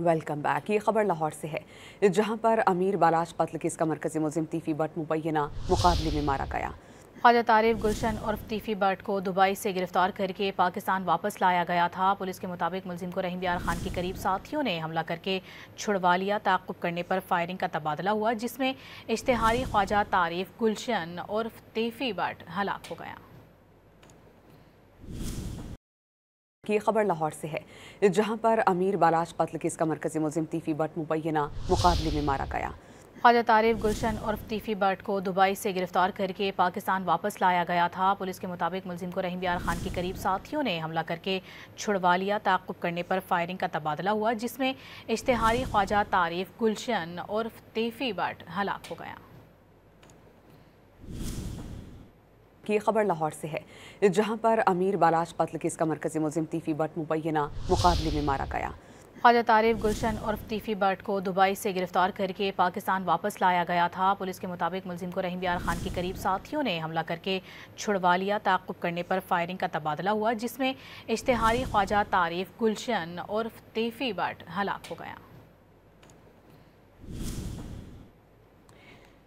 Welcome back. ये खबर लाहौर से है, जहां पर अमीर बालाज कत्ल केस का मरकजी मुलजिम तीफी बट मुबैना मुकाबले में मारा गया। ख्वाजा तारिफ गुलशन उर्फ तीफी बट को दुबई से गिरफ्तार करके पाकिस्तान वापस लाया गया था। पुलिस के मुताबिक मुलजिम को रहीम यार खान के करीब साथियों ने हमला करके छुड़वा लिया। ताक़ुब करने पर फायरिंग का तबादला हुआ, जिसमें इश्तिहारी ख्वाजा तारिफ गुलशन उर्फ तीफी बट हलाक हो गया। ये खबर लाहौर से है, जहां पर अमीर बालाज कत्ल केस का मरकजी मुलजिम तीफी बट मुबैना मुकाबले में मारा गया। ख्वाजा तारिफ गुलशन उर्फ तीफी बट को दुबई से गिरफ्तार करके पाकिस्तान वापस लाया गया था। पुलिस के मुताबिक मुलजिम को रहीम यार खान के करीब साथियों ने हमला करके छुड़वा लिया। ताक़ुब करने पर फायरिंग का तबादला हुआ, जिसमें इश्तिहारी ख्वाजा तारिफ गुलशन उर्फ तीफी बट हलाक हो गया। ये खबर लाहौर से है, जहां पर अमीर बालाज कत्ल केस का मरकजी मुलजिम तीफी बट मुबैना मुकाबले में मारा गया। ख्वाजा तारिफ गुलशन उर्फ तीफी बट को दुबई से गिरफ्तार करके पाकिस्तान वापस लाया गया था। पुलिस के मुताबिक मुलजिम को रहीम यार खान के करीब साथियों ने हमला करके छुड़वा लिया। ताक़ुब करने पर फायरिंग का तबादला हुआ, जिसमें इश्तिहारी ख्वाजा तारिफ गुलशन उर्फ तीफी बट हलाक हो गया।